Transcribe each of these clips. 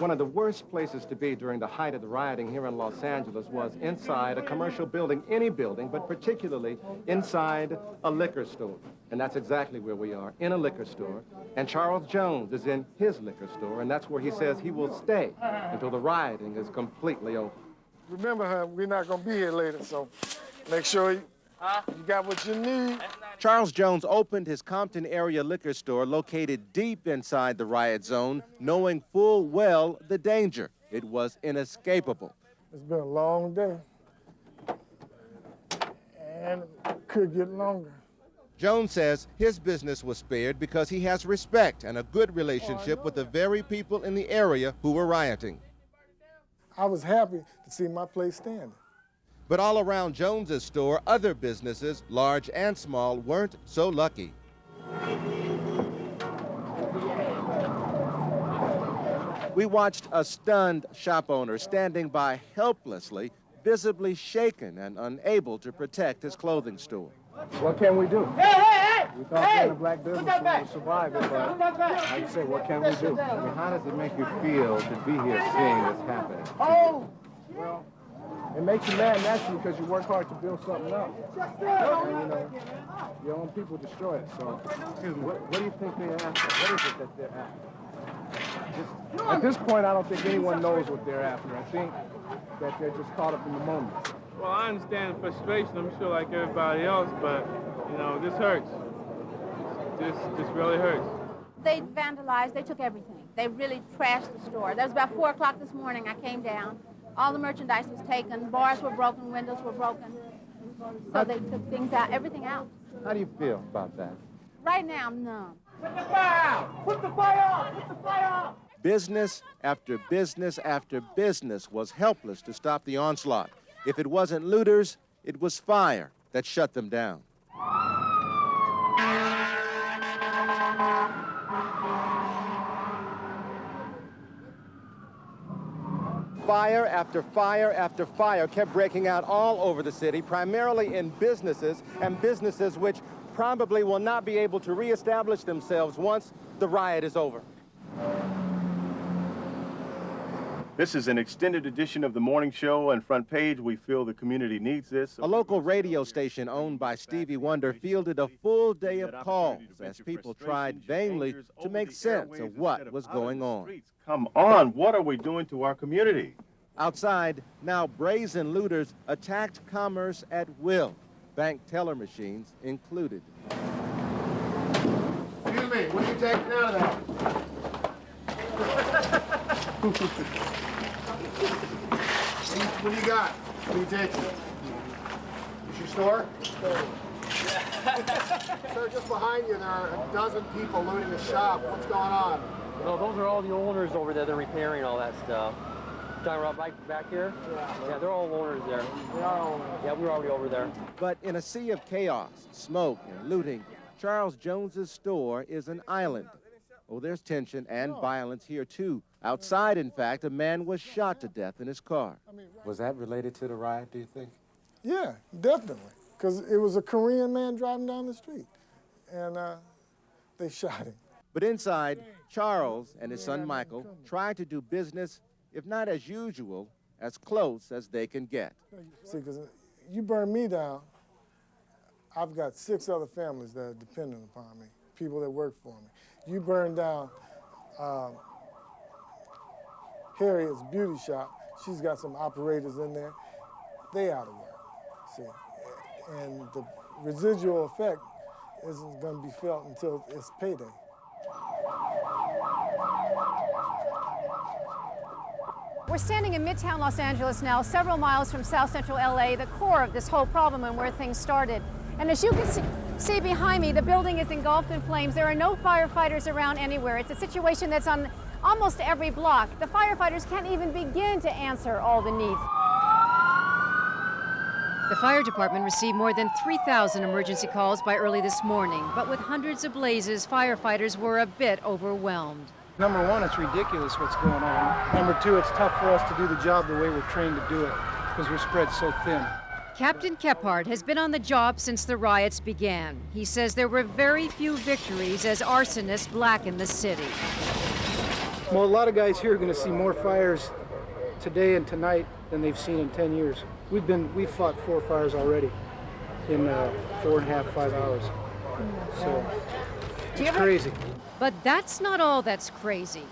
One of the worst places to be during the height of the rioting here in Los Angeles was inside a commercial building, any building, but particularly inside a liquor store. And that's exactly where we are, in a liquor store. And Charles Jones is in his liquor store, and that's where he says he will stay until the rioting is completely over. Remember, we're not going to be here later, so make sure you got what you need. Charles Jones opened his Compton area liquor store located deep inside the riot zone, knowing full well the danger. It was inescapable. It's been a long day, and it could get longer. Jones says his business was spared because he has respect and a good relationship with the very people in the area who were rioting. I was happy to see my place standing. But all around Jones's store, other businesses, large and small, weren't so lucky. We watched a stunned shop owner standing by helplessly, visibly shaken and unable to protect his clothing store. What can we do? Hey, hey, hey! We thought being in the black business we would survive it, but like you say, what can we do? I mean, how does it make you feel to be here seeing this happening? Oh! Well, it makes you mad naturally because you work hard to build something up. And, you know, your own people destroy it, so. Excuse me, what do you think they're after? What is it that they're after? At this point, I don't think anyone knows what they're after. I think that they're just caught up in the moment. Well, I understand the frustration, I'm sure, like everybody else, but, you know, this hurts. This really hurts. They vandalized, they took everything. They really trashed the store. That was about 4 o'clock this morning. I came down. All the merchandise was taken. Bars were broken, windows were broken. So they took things out, everything out. How do you feel about that? Right now, I'm numb. Put the fire out! Put the fire out! Put the fire out! Business after business after business was helpless to stop the onslaught. If it wasn't looters, it was fire that shut them down. Fire after fire after fire kept breaking out all over the city, primarily in businesses, and businesses which probably will not be able to reestablish themselves once the riot is over. This is an extended edition of the morning show and Front Page. We feel the community needs this. A local radio station owned by Stevie Wonder fielded a full day of calls as people tried vainly to make sense of what was going on. Come on, what are we doing to our community? Outside, now brazen looters attacked commerce at will, bank teller machines included. Excuse me, what are you taking out of that? What do you got? What are you taking? Is your store? Sir, just behind you, there are a dozen people looting a shop. What's going on? No, those are all the owners over there. They're repairing all that stuff. Talking about back here? Yeah, they're all owners there. They are owners. Yeah, we're already over there. But in a sea of chaos, smoke, and looting, Charles Jones's store is an island. Oh, there's tension and violence here, too. Outside, in fact, a man was shot to death in his car. Was that related to the riot, do you think? Yeah, definitely. Because it was a Korean man driving down the street. And they shot him. But inside, Charles and his son Michael tried to do business, if not as usual, as close as they can get. See, because you burn me down, I've got 6 other families that are dependent upon me, people that work for me. You burn down Harriet's beauty shop. She's got some operators in there. They out of work, see. And the residual effect isn't going to be felt until it's payday. We're standing in Midtown Los Angeles now, several miles from South Central LA, the core of this whole problem and where things started. And as you can see behind me, the building is engulfed in flames. There are no firefighters around anywhere. It's a situation that's on almost every block. The firefighters can't even begin to answer all the needs. The fire department received more than 3,000 emergency calls by early this morning, but with hundreds of blazes, firefighters were a bit overwhelmed. Number one, it's ridiculous what's going on. Number two, it's tough for us to do the job the way we're trained to do it because we're spread so thin. Captain Kephart has been on the job since the riots began. He says there were very few victories as arsonists blackened the city. Well, a lot of guys here are going to see more fires today and tonight than they've seen in 10 years. We've fought 4 fires already in 4.5, 5 hours. So it's crazy. But that's not all that's crazy.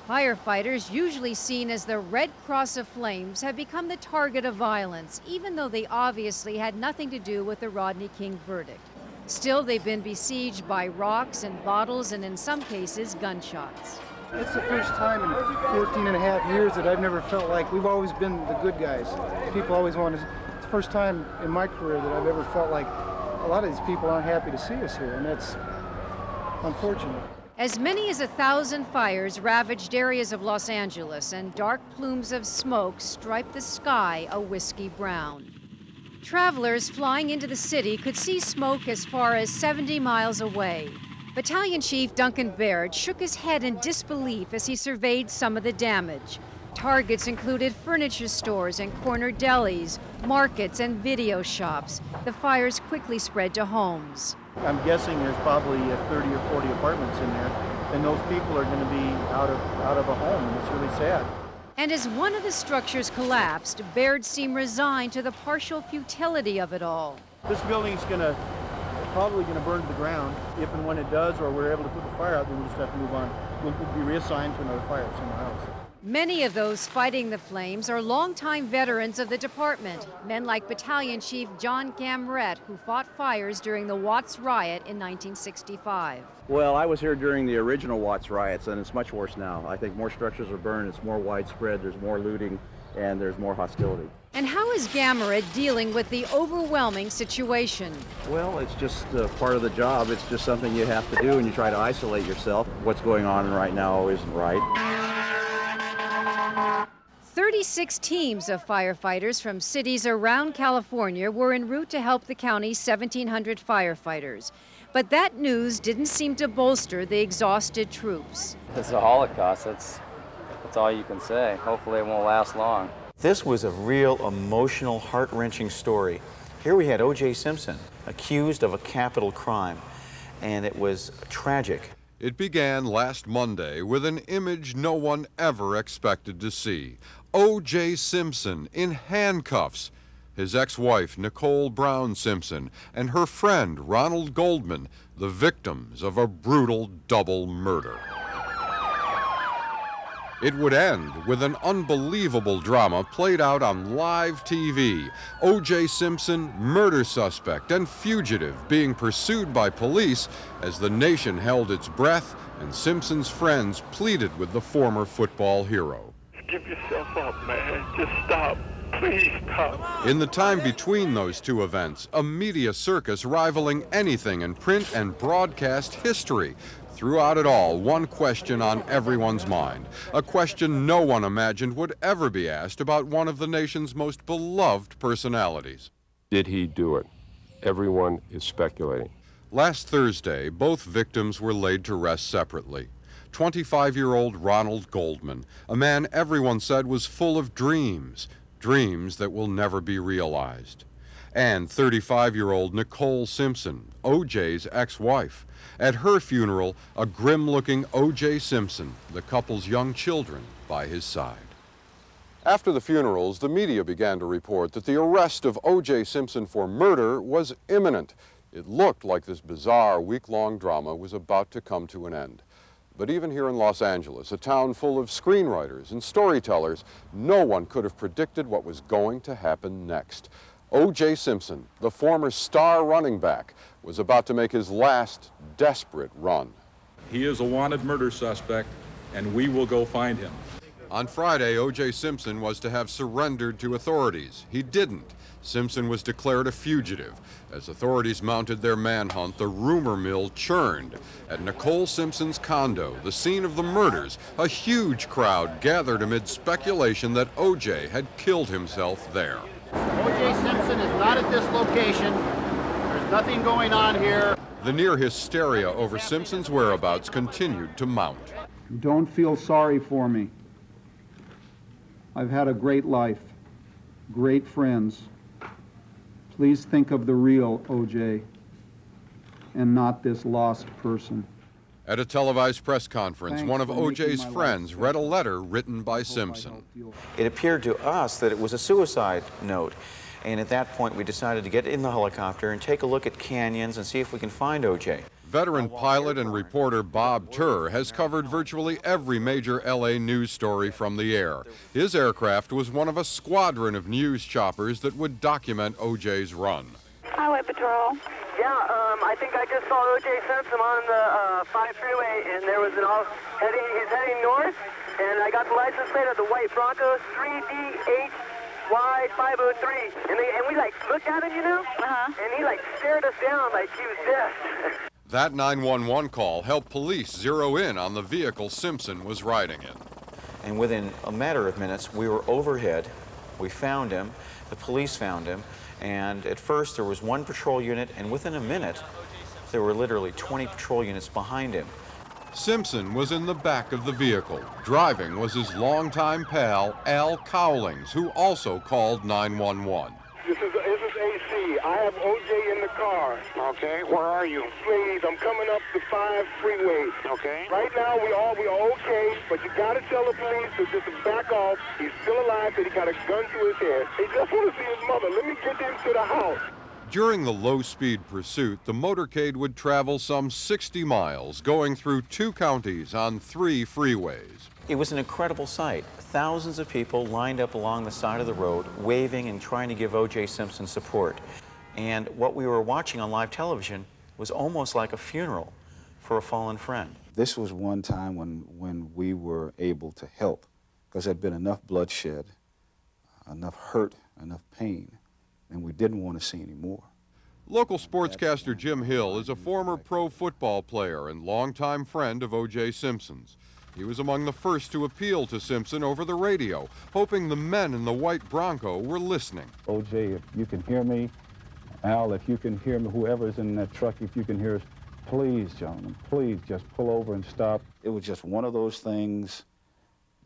Firefighters, usually seen as the Red Cross of Flames, have become the target of violence, even though they obviously had nothing to do with the Rodney King verdict. Still, they've been besieged by rocks and bottles and, in some cases, gunshots. It's the first time in 14.5 years that I've never felt like we've always been the good guys. People always want to. It's the first time in my career that I've ever felt like a lot of these people aren't happy to see us here, and that's unfortunate. As many as 1,000 fires ravaged areas of Los Angeles, and dark plumes of smoke striped the sky a whiskey brown. Travelers flying into the city could see smoke as far as 70 miles away. Battalion Chief Duncan Baird shook his head in disbelief as he surveyed some of the damage. Targets included furniture stores and corner delis, markets and video shops. The fires quickly spread to homes. I'm guessing there's probably 30 or 40 apartments in there, and those people are going to be out of a home, and it's really sad. And as one of the structures collapsed, Baird seemed resigned to the partial futility of it all. This building's probably going to burn to the ground. If and when it does, or we're able to put the fire out, then we'll just have to move on. We'll be reassigned to another fire somewhere else. Many of those fighting the flames are longtime veterans of the department, men like Battalion Chief John Gamrett, who fought fires during the Watts riot in 1965. Well, I was here during the original Watts riots, and it's much worse now. I think more structures are burned, it's more widespread, there's more looting, and there's more hostility. And how is Gamrett dealing with the overwhelming situation? Well, it's just part of the job. It's just something you have to do, and you try to isolate yourself. What's going on right now isn't right. 36 teams of firefighters from cities around California were en route to help the county's 1,700 firefighters. But that news didn't seem to bolster the exhausted troops. It's a Holocaust. That's all you can say. Hopefully it won't last long. This was a real emotional, heart-wrenching story. Here we had O.J. Simpson, accused of a capital crime, and it was tragic. It began last Monday with an image no one ever expected to see. O.J. Simpson in handcuffs. His ex-wife, Nicole Brown Simpson, and her friend, Ronald Goldman, the victims of a brutal double murder. It would end with an unbelievable drama played out on live TV. O.J. Simpson, murder suspect and fugitive, being pursued by police as the nation held its breath and Simpson's friends pleaded with the former football hero. Give yourself up, man. Just stop. Please stop. In the time between those two events, a media circus rivaling anything in print and broadcast history. Throughout it all, one question on everyone's mind, a question no one imagined would ever be asked about one of the nation's most beloved personalities. Did he do it? Everyone is speculating. Last Thursday, both victims were laid to rest separately. 25-year-old Ronald Goldman, a man everyone said was full of dreams, dreams that will never be realized. And 35-year-old Nicole Simpson, O.J.'s ex-wife. At her funeral, a grim-looking O.J. Simpson, the couple's young children, by his side. After the funerals, the media began to report that the arrest of O.J. Simpson for murder was imminent. It looked like this bizarre week-long drama was about to come to an end. But even here in Los Angeles, a town full of screenwriters and storytellers, no one could have predicted what was going to happen next. O.J. Simpson, the former star running back, was about to make his last desperate run. He is a wanted murder suspect, and we will go find him. On Friday, O.J. Simpson was to have surrendered to authorities. He didn't. Simpson was declared a fugitive. As authorities mounted their manhunt, the rumor mill churned. At Nicole Simpson's condo, the scene of the murders, a huge crowd gathered amid speculation that O.J. had killed himself there. O.J. Simpson is not at this location. There's nothing going on here. The near hysteria over Simpson's whereabouts continued to mount. Don't feel sorry for me. I've had a great life, great friends. Please think of the real O.J. and not this lost person. At a televised press conference, Thanks one of for making O.J.'s my life friends read a letter written by Simpson. It appeared to us that it was a suicide note. And at that point, we decided to get in the helicopter and take a look at canyons and see if we can find O.J. Veteran pilot and reporter Bob Turr has covered virtually every major L.A. news story from the air. His aircraft was one of a squadron of news choppers that would document O.J.'s run. Highway Patrol. Yeah, I think I just saw O.J. Simpson on the 5 freeway, and there was he's heading north, and I got the license plate of the white Bronco 3DHY503, and we like looked at him, you know, and he like stared us down like he was deaf. That 911 call helped police zero in on the vehicle Simpson was riding in. And within a matter of minutes, we were overhead. We found him. The police found him. And at first, there was one patrol unit, and within a minute, there were literally 20 patrol units behind him. Simpson was in the back of the vehicle. Driving was his longtime pal, Al Cowlings, who also called 911. This is AC. I have O.J. in the car. Okay, where are you? Please, I'm coming up the 5 freeway. Okay. Right now, we are okay, but you got to tell the police to just back off. He's still alive, but he got a gun to his head. He just want to see his mother. Let me get him to the house. During the low-speed pursuit, the motorcade would travel some 60 miles, going through 2 counties on 3 freeways. It was an incredible sight. Thousands of people lined up along the side of the road, waving and trying to give O.J. Simpson support. And what we were watching on live television was almost like a funeral for a fallen friend. This was one time when we were able to help, because there had been enough bloodshed, enough hurt, enough pain, and we didn't want to see any more. Local sportscaster Jim Hill is a former pro football player and longtime friend of O.J. Simpson's. He was among the first to appeal to Simpson over the radio, hoping the men in the white Bronco were listening. O.J., if you can hear me, Al, if you can hear me, whoever's in that truck, if you can hear us, please, gentlemen, please just pull over and stop. It was just one of those things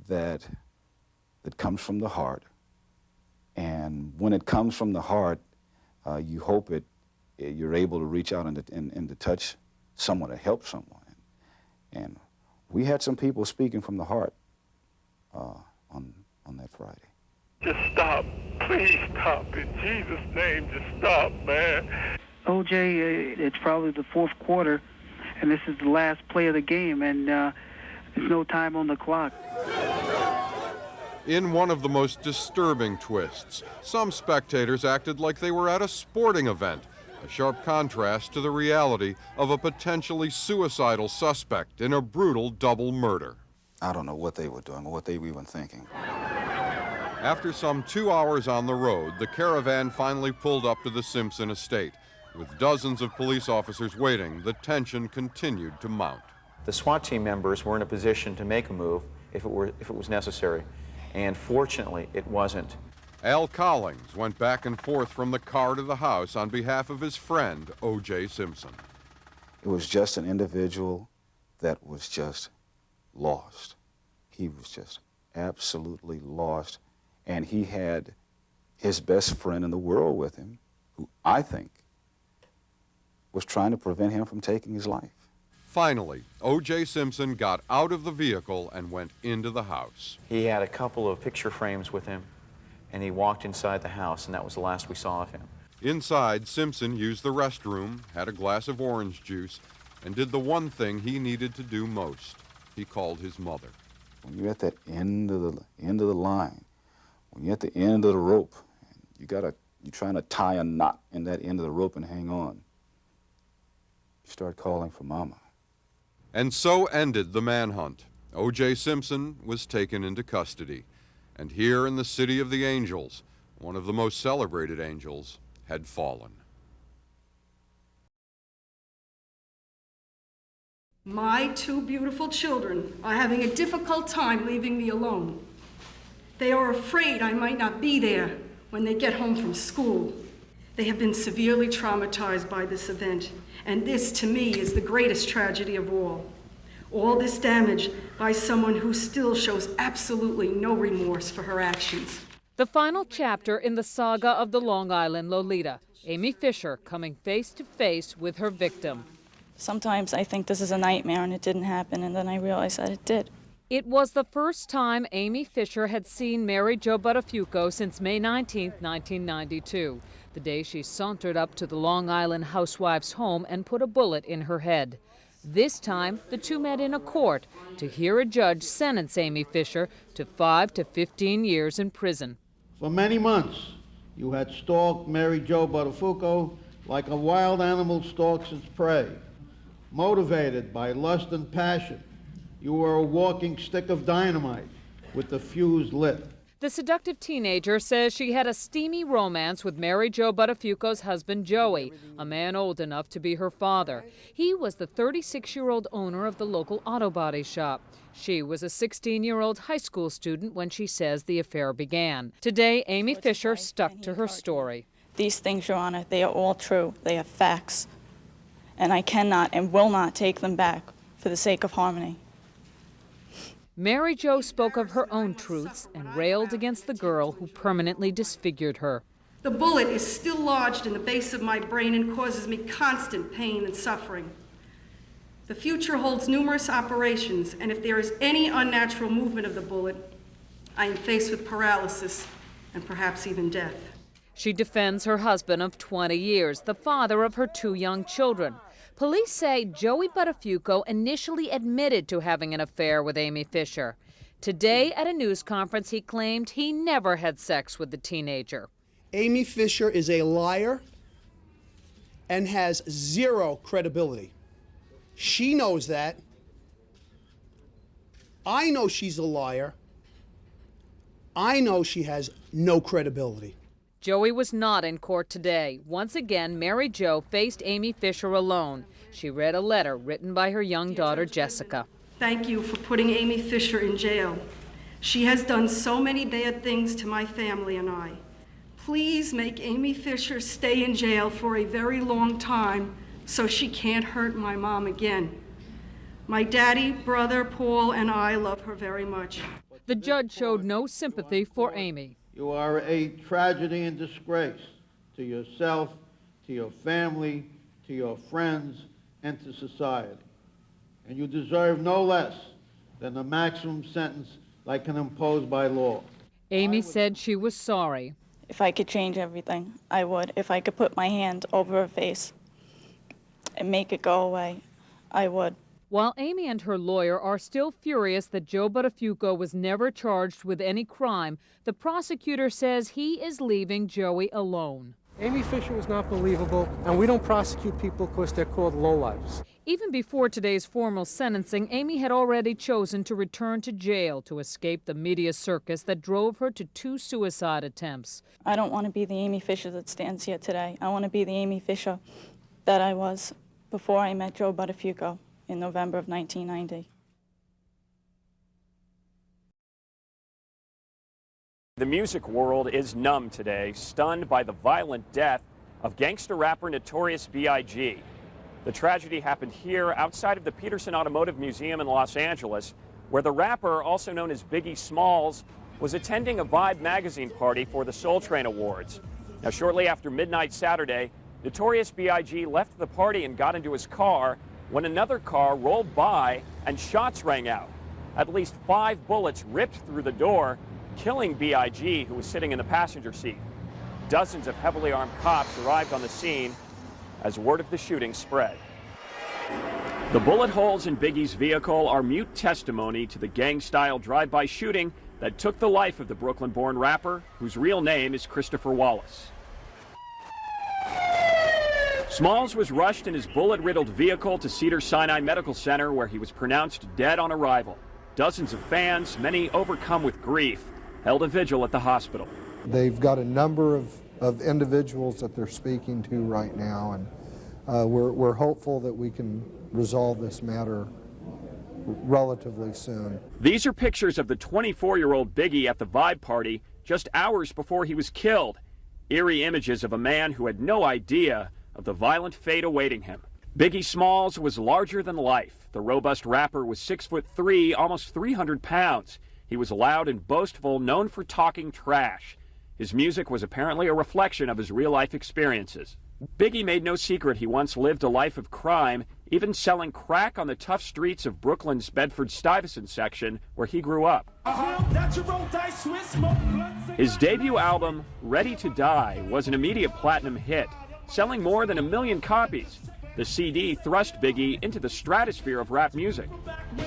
that comes from the heart. And when it comes from the heart, you hope you're able to reach out and to touch someone, to help someone. And we had some people speaking from the heart on that Friday. Just stop. Please stop. In Jesus' name, just stop, man. O.J., it's probably the 4th quarter, and this is the last play of the game, and there's no time on the clock. In one of the most disturbing twists, some spectators acted like they were at a sporting event, a sharp contrast to the reality of a potentially suicidal suspect in a brutal double murder. I don't know what they were doing or what they were even thinking. After some 2 hours on the road, the caravan finally pulled up to the Simpson estate. With dozens of police officers waiting, the tension continued to mount. The SWAT team members were in a position to make a move if it was necessary, and fortunately, it wasn't. Al Cowlings went back and forth from the car to the house on behalf of his friend, O.J. Simpson. It was just an individual that was just lost. He was just absolutely lost. And he had his best friend in the world with him, who I think was trying to prevent him from taking his life. Finally, O.J. Simpson got out of the vehicle and went into the house. He had a couple of picture frames with him, and he walked inside the house, and that was the last we saw of him. Inside, Simpson used the restroom, had a glass of orange juice, and did the one thing he needed to do most. He called his mother. When you're at that end of the line, when you're at the end of the rope, you're trying to tie a knot in that end of the rope and hang on. You start calling for Mama. And so ended the manhunt. O.J. Simpson was taken into custody. And here in the City of the Angels, one of the most celebrated angels had fallen. My 2 beautiful children are having a difficult time leaving me alone. They are afraid I might not be there when they get home from school. They have been severely traumatized by this event, and this, to me, is the greatest tragedy of all. All this damage by someone who still shows absolutely no remorse for her actions. The final chapter in the saga of the Long Island Lolita, Amy Fisher coming face to face with her victim. Sometimes I think this is a nightmare and it didn't happen, and then I realize that it did. It was the first time Amy Fisher had seen Mary Jo Buttafuoco since May 19, 1992, the day she sauntered up to the Long Island housewife's home and put a bullet in her head. This time, the two met in a court to hear a judge sentence Amy Fisher to 5 to 15 years in prison. For many months, you had stalked Mary Jo Buttafuoco like a wild animal stalks its prey. Motivated by lust and passion, you were a walking stick of dynamite with the fuse lit. The seductive teenager says she had a steamy romance with Mary Jo Buttafuoco's husband, Joey, a man old enough to be her father. He was the 36-year-old owner of the local auto body shop. She was a 16-year-old high school student when she says the affair began. Today, Amy Fisher stuck to her story. These things, Your Honor, they are all true. They are facts. And I cannot and will not take them back for the sake of harmony. Mary Jo spoke of her own truths and railed against the girl who permanently disfigured her. The bullet is still lodged in the base of my brain and causes me constant pain and suffering. The future holds numerous operations, and if there is any unnatural movement of the bullet, I am faced with paralysis and perhaps even death. She defends her husband of 20 years, the father of her 2 young children. Police say Joey Buttafuoco initially admitted to having an affair with Amy Fisher. Today, at a news conference, he claimed he never had sex with the teenager. Amy Fisher is a liar and has zero credibility. She knows that. I know she's a liar. I know she has no credibility. Joey was not in court today. Once again, Mary Jo faced Amy Fisher alone. She read a letter written by her young daughter, Jessica. Thank you for putting Amy Fisher in jail. She has done so many bad things to my family and I. Please make Amy Fisher stay in jail for a very long time so she can't hurt my mom again. My daddy, brother, Paul, and I love her very much. The judge showed no sympathy for Amy. You are a tragedy and disgrace to yourself, to your family, to your friends, and to society. And you deserve no less than the maximum sentence that can impose by law. Amy said she was sorry. If I could change everything, I would. If I could put my hand over her face and make it go away, I would. While Amy and her lawyer are still furious that Joe Buttafuoco was never charged with any crime, the prosecutor says he is leaving Joey alone. Amy Fisher was not believable, and we don't prosecute people because they're called lowlifes. Even before today's formal sentencing, Amy had already chosen to return to jail to escape the media circus that drove her to 2 suicide attempts. I don't want to be the Amy Fisher that stands here today. I want to be the Amy Fisher that I was before I met Joe Buttafuoco in November of 1990. The music world is numb today, stunned by the violent death of gangster rapper Notorious B.I.G. The tragedy happened here outside of the Peterson Automotive Museum in Los Angeles, where the rapper, also known as Biggie Smalls, was attending a Vibe magazine party for the Soul Train Awards. Now, shortly after midnight Saturday, Notorious B.I.G. left the party and got into his car when another car rolled by and shots rang out. At least 5 bullets ripped through the door, killing B.I.G., who was sitting in the passenger seat. Dozens of heavily armed cops arrived on the scene as word of the shooting spread. The bullet holes in Biggie's vehicle are mute testimony to the gang-style drive-by shooting that took the life of the Brooklyn-born rapper, whose real name is Christopher Wallace. Smalls was rushed in his bullet-riddled vehicle to Cedars-Sinai Medical Center, where he was pronounced dead on arrival. Dozens of fans, many overcome with grief, held a vigil at the hospital. They've got a number of individuals that they're speaking to right now, and we're hopeful that we can resolve this matter relatively soon. These are pictures of the 24-year-old Biggie at the Vibe party just hours before he was killed. Eerie images of a man who had no idea of the violent fate awaiting him. Biggie Smalls was larger than life. The robust rapper was 6'3", almost 300 pounds. He was loud and boastful, known for talking trash. His music was apparently a reflection of his real-life experiences. Biggie made no secret he once lived a life of crime, even selling crack on the tough streets of Brooklyn's Bedford-Stuyvesant section, where he grew up. His debut album, Ready to Die, was an immediate platinum hit, selling more than 1 million copies. The CD thrust Biggie into the stratosphere of rap music.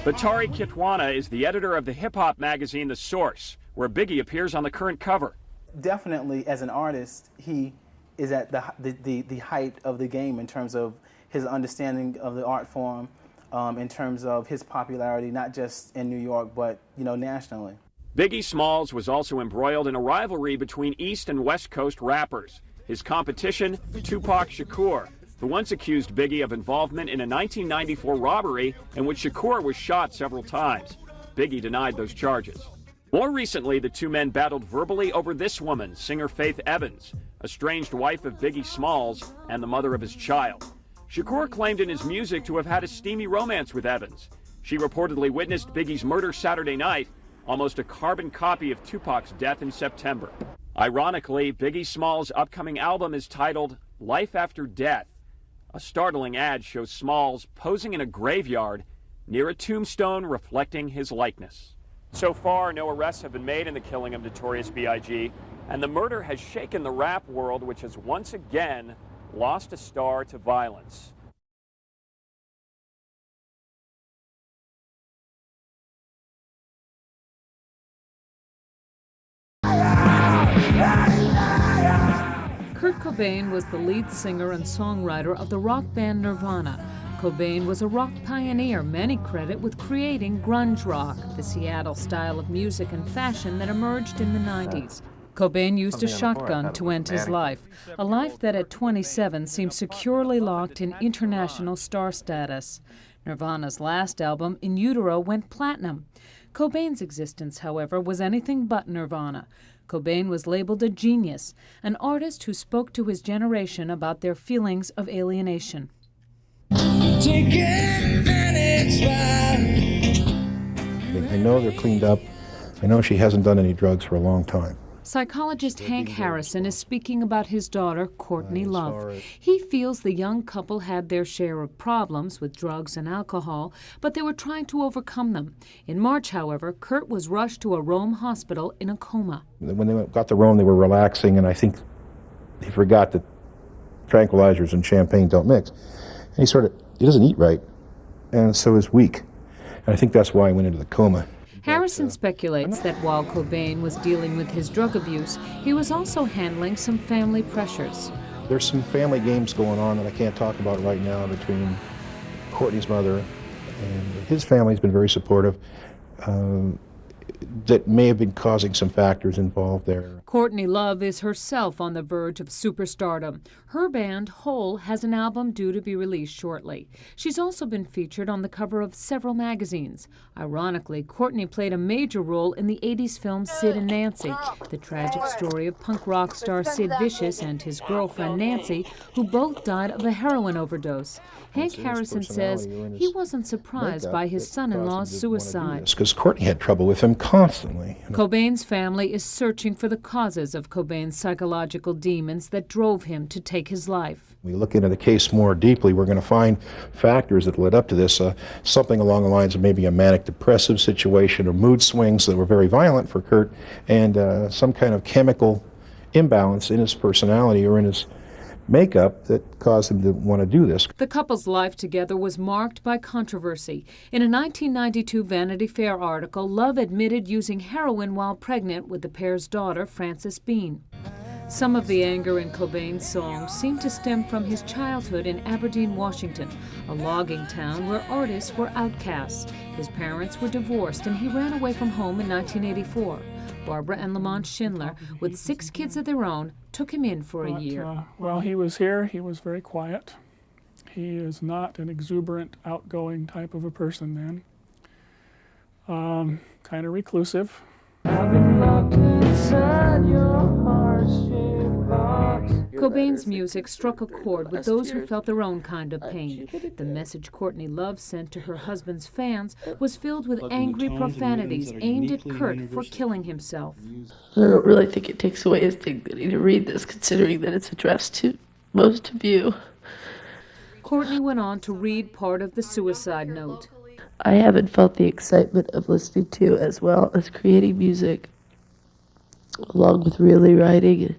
Batari Kitwana is the editor of the hip-hop magazine The Source, where Biggie appears on the current cover. Definitely, as an artist, he is at the height of the game in terms of his understanding of the art form, in terms of his popularity, not just in New York, but, nationally. Biggie Smalls was also embroiled in a rivalry between East and West Coast rappers. His competition, Tupac Shakur, who once accused Biggie of involvement in a 1994 robbery in which Shakur was shot several times. Biggie denied those charges. More recently, the two men battled verbally over this woman, singer Faith Evans, estranged wife of Biggie Smalls and the mother of his child. Shakur claimed in his music to have had a steamy romance with Evans. She reportedly witnessed Biggie's murder Saturday night, almost a carbon copy of Tupac's death in September. Ironically, Biggie Smalls' upcoming album is titled Life After Death. A startling ad shows Smalls posing in a graveyard near a tombstone reflecting his likeness. So far, no arrests have been made in the killing of Notorious B.I.G., and the murder has shaken the rap world, which has once again lost a star to violence. Kurt Cobain was the lead singer and songwriter of the rock band Nirvana. Cobain was a rock pioneer, many credit with creating grunge rock, the Seattle style of music and fashion that emerged in the 90s. Cobain used a shotgun to end his life, a life that at 27 seemed securely locked in international star status. Nirvana's last album, In Utero, went platinum. Cobain's existence, however, was anything but Nirvana. Cobain was labeled a genius, an artist who spoke to his generation about their feelings of alienation. I know they're cleaned up. I know she hasn't done any drugs for a long time. Psychologist Hank Harrison is speaking about his daughter, Courtney Love. He feels the young couple had their share of problems with drugs and alcohol, but they were trying to overcome them. In March, however, Kurt was rushed to a Rome hospital in a coma. When they got to Rome, they were relaxing, and I think he forgot that tranquilizers and champagne don't mix. And he doesn't eat right, and so is weak. And I think that's why he went into the coma. Harrison speculates that while Cobain was dealing with his drug abuse, he was also handling some family pressures. There's some family games going on that I can't talk about right now between Courtney's mother and his family's been very supportive. That may have been causing some factors involved there. Courtney Love is herself on the verge of superstardom. Her band, Hole, has an album due to be released shortly. She's also been featured on the cover of several magazines. Ironically, Courtney played a major role in the 80s film Sid and Nancy, the tragic story of punk rock star Sid Vicious and his girlfriend Nancy, who both died of a heroin overdose. Hank Harrison says he wasn't surprised by his son-in-law's suicide. Because Courtney had trouble with him constantly. Cobain's family is searching for the causes of Cobain's psychological demons that drove him to take his life. We look into the case more deeply, we're going to find factors that led up to this, something along the lines of maybe a manic depressive situation or mood swings that were very violent for Kurt, and some kind of chemical imbalance in his personality or in his makeup that caused him to want to do this. The couple's life together was marked by controversy. In a 1992 Vanity Fair article, Love admitted using heroin while pregnant with the pair's daughter, Frances Bean. Some of the anger in Cobain's songs seemed to stem from his childhood in Aberdeen, Washington, a logging town where artists were outcasts. His parents were divorced and he ran away from home in 1984. Barbara and Lamont Schindler, with 6 kids of their own, took him in for a year. While he was here, he was very quiet. He is not an exuberant, outgoing type of a person then. Kind of reclusive. Cobain's music struck a chord with those who felt their own kind of pain. The message Courtney Love sent to her husband's fans was filled with angry profanities aimed at Kurt for killing himself. I don't really think it takes away his dignity to read this, considering that it's addressed to most of you. Courtney went on to read part of the suicide note. I haven't felt the excitement of listening to as well as creating music, along with really writing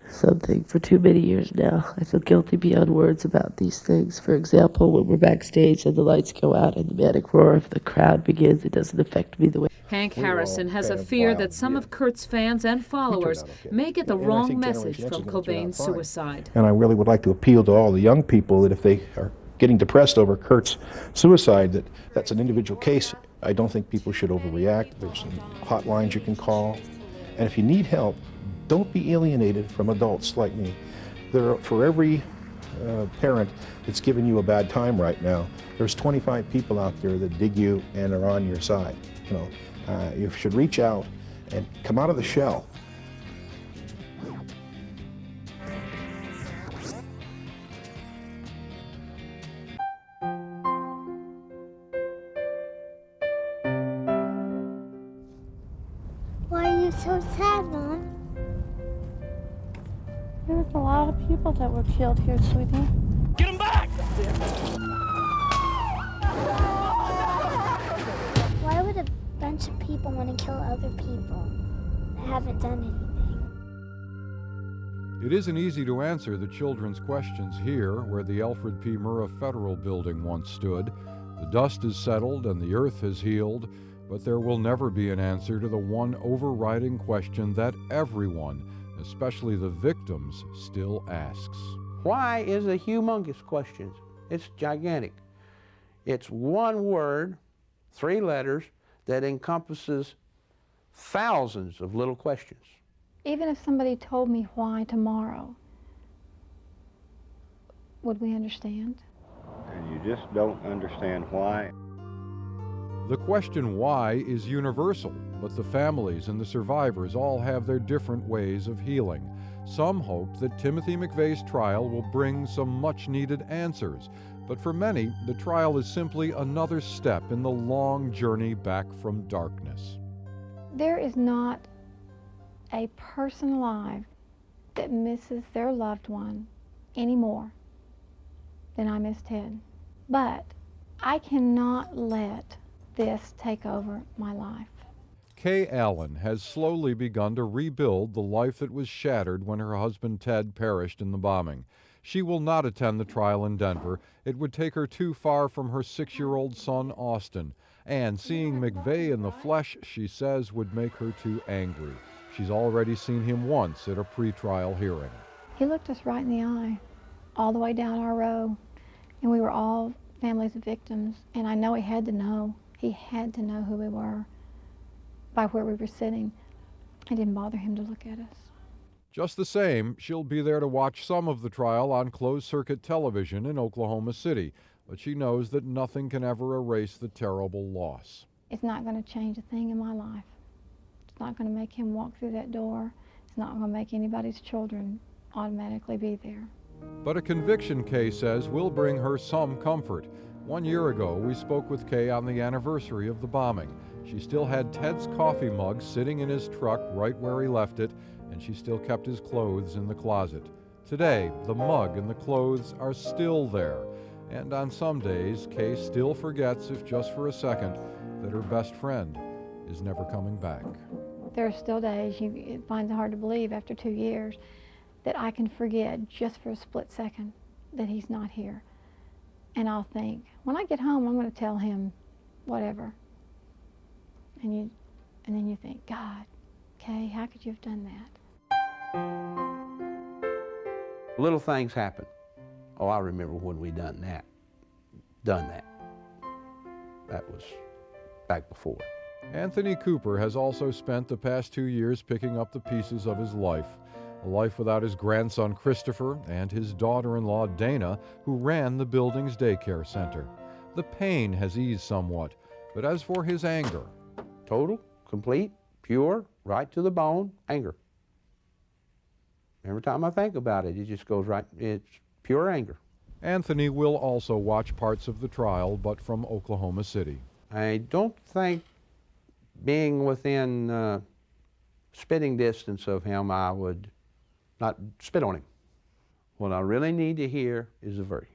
something for too many years now. I feel guilty beyond words about these things. For example, when we're backstage and the lights go out and the manic roar of the crowd begins, it doesn't affect me the way. Hank Harrison has a fear that some of Kurt's fans and followers may get the wrong message from Cobain's suicide. And I really would like to appeal to all the young people that if they are getting depressed over Kurt's suicide, that's an individual case. I don't think people should overreact. There's some hotlines you can call. And if you need help, don't be alienated from adults like me. For every parent that's giving you a bad time right now, there's 25 people out there that dig you and are on your side. You should reach out and come out of the shell. Why are you so sad, Mom? There's a lot of people that were killed here, sweetie. Get him back! Why would a bunch of people want to kill other people that haven't done anything? It isn't easy to answer the children's questions here, where the Alfred P. Murrah Federal Building once stood. The dust has settled and the earth has healed, but there will never be an answer to the one overriding question that everyone, especially the victims, still asks. Why is a humongous question. It's gigantic. It's one word, 3 letters, that encompasses thousands of little questions. Even if somebody told me why tomorrow, would we understand? And you just don't understand why. The question why is universal, but the families and the survivors all have their different ways of healing. Some hope that Timothy McVeigh's trial will bring some much-needed answers, but for many, the trial is simply another step in the long journey back from darkness. There is not a person alive that misses their loved one any more than I miss Ted. But I cannot let this take over my life. Kay Allen has slowly begun to rebuild the life that was shattered when her husband Ted perished in the bombing. She will not attend the trial in Denver. It would take her too far from her 6-year-old son, Austin. And seeing McVeigh in the flesh, she says, would make her too angry. She's already seen him once at a pretrial hearing. He looked us right in the eye, all the way down our row, and we were all families of victims, and I know he had to know. He had to know who we were by where we were sitting. It didn't bother him to look at us. Just the same, she'll be there to watch some of the trial on closed-circuit television in Oklahoma City, but she knows that nothing can ever erase the terrible loss. It's not going to change a thing in my life. It's not going to make him walk through that door. It's not going to make anybody's children automatically be there. But a conviction, Kay says, will bring her some comfort. 1 year ago, we spoke with Kay on the anniversary of the bombing. She still had Ted's coffee mug sitting in his truck right where he left it, and she still kept his clothes in the closet. Today, the mug and the clothes are still there. And on some days, Kay still forgets, if just for a second, that her best friend is never coming back. There are still days you find it hard to believe after 2 years that I can forget just for a split second that he's not here. And I'll think, when I get home, I'm going to tell him whatever. And then you think, God, Kay, how could you have done that? Little things happen. Oh, I remember when we done that. That was back before. Anthony Cooper has also spent the past 2 years picking up the pieces of his life. A life without his grandson Christopher and his daughter-in-law Dana, who ran the building's daycare center. The pain has eased somewhat, but as for his anger... Total, complete, pure, right to the bone, anger. Every time I think about it, it just goes right, it's pure anger. Anthony will also watch parts of the trial, but from Oklahoma City. I don't think being within spitting distance of him, I would not spit on him. What I really need to hear is a verdict.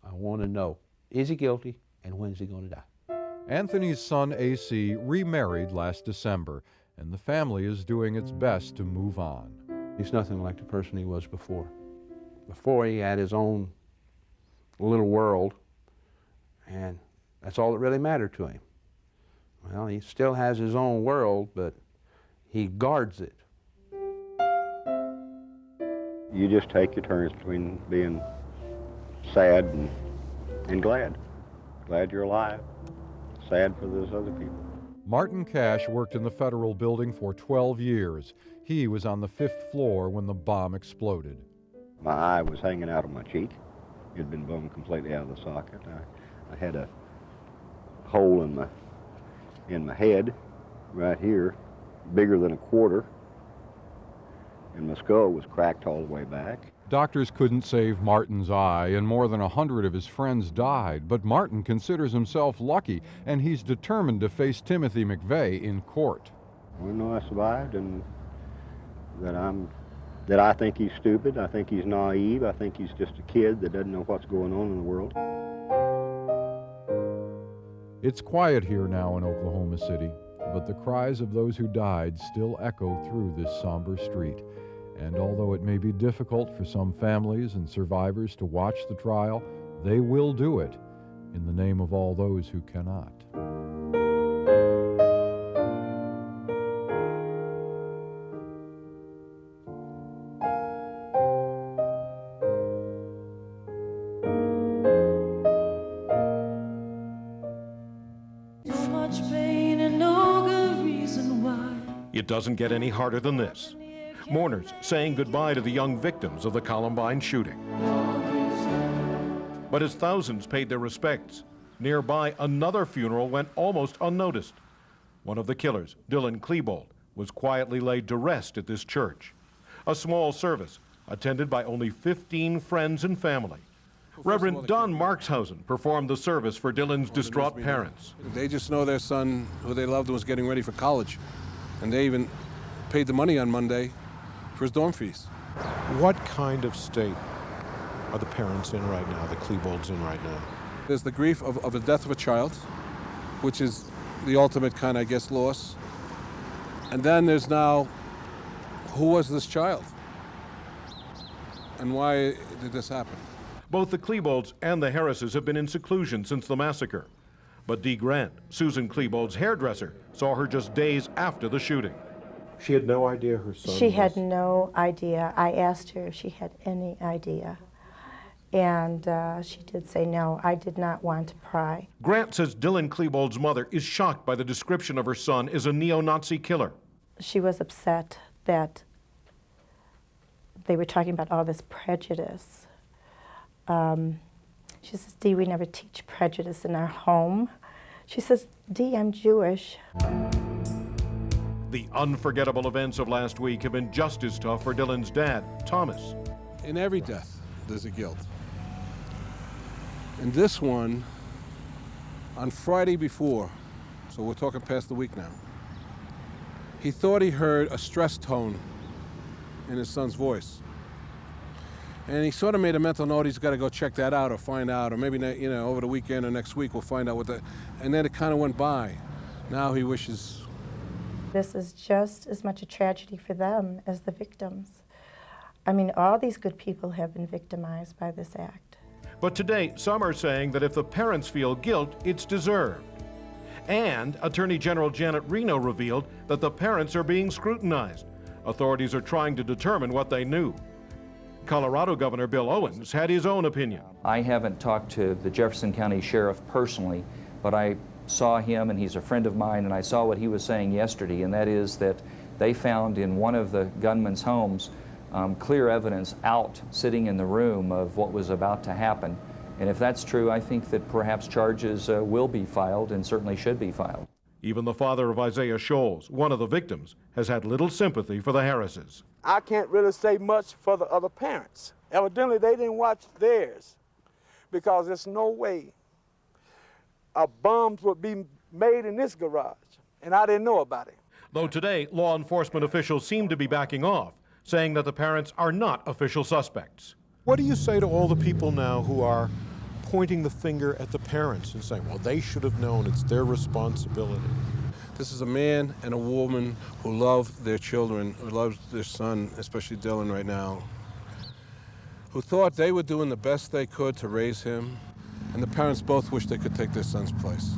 I want to know, is he guilty and when's he going to die? Anthony's son AC remarried last December, and the family is doing its best to move on. He's nothing like the person he was before. Before he had his own little world, and that's all that really mattered to him. Well, he still has his own world, but he guards it. You just take your turns between being sad and glad. Glad you're alive. Sad for those other people. Martin Cash worked in the federal building for 12 years. He was on the 5th floor when the bomb exploded. My eye was hanging out of my cheek. It had been blown completely out of the socket. I had a hole in my head right here, bigger than a quarter, and my skull was cracked all the way back. Doctors couldn't save Martin's eye, and more than 100 of his friends died, but Martin considers himself lucky, and he's determined to face Timothy McVeigh in court. I know I survived, and that I think he's stupid, I think he's naive, I think he's just a kid that doesn't know what's going on in the world. It's quiet here now in Oklahoma City, but the cries of those who died still echo through this somber street. And although it may be difficult for some families and survivors to watch the trial, they will do it in the name of all those who cannot. It doesn't get any harder than this. Mourners saying goodbye to the young victims of the Columbine shooting. But as thousands paid their respects, nearby another funeral went almost unnoticed. One of the killers, Dylan Klebold, was quietly laid to rest at this church. A small service attended by only 15 friends and family. Reverend Don Markshausen performed the service for Dylan's distraught parents. They just know their son, who they loved, was getting ready for college. And they even paid the money on Monday for his dorm fees. What kind of state are the parents in right now, the Klebolds in right now? There's the grief of the death of a child, which is the ultimate kind of, I guess, loss. And then there's now, who was this child? And why did this happen? Both the Klebolds and the Harrises have been in seclusion since the massacre. But Dee Grant, Susan Klebold's hairdresser, saw her just days after the shooting. She had no idea her son She had no idea. I asked her if she had any idea. And she did say no, I did not want to pry. Grant says Dylan Klebold's mother is shocked by the description of her son as a neo-Nazi killer. She was upset that they were talking about all this prejudice. She says, Dee, we never teach prejudice in our home. She says, Dee, I'm Jewish. The unforgettable events of last week have been just as tough for Dylan's dad, Thomas. In every death, there's a guilt. And this one, on Friday before, so we're talking past the week now, he thought he heard a stress tone in his son's voice. And he sort of made a mental note, he's got to go check that out or find out, or maybe, over the weekend or next week we'll find out what that, and then it kind of went by. Now he wishes. This is just as much a tragedy for them as the victims. I mean, all these good people have been victimized by this act. But today, some are saying that if the parents feel guilt, it's deserved. And Attorney General Janet Reno revealed that the parents are being scrutinized. Authorities are trying to determine what they knew. Colorado Governor Bill Owens had his own opinion. I haven't talked to the Jefferson County Sheriff personally, but I saw him, and he's a friend of mine, and I saw what he was saying yesterday, and that is that they found in one of the gunman's homes clear evidence out sitting in the room of what was about to happen. And if that's true, I think that perhaps charges will be filed and certainly should be filed. Even the father of Isaiah Scholes, one of the victims, has had little sympathy for the Harrises. I can't really say much for the other parents. Evidently, they didn't watch theirs because there's no way bombs would be made in this garage, and I didn't know about it. Though today, law enforcement officials seem to be backing off, saying that the parents are not official suspects. What do you say to all the people now who are pointing the finger at the parents and saying, well, they should have known, it's their responsibility? This is a man and a woman who love their children, who loves their son, especially Dylan right now, who thought they were doing the best they could to raise him, and the parents both wish they could take their son's place.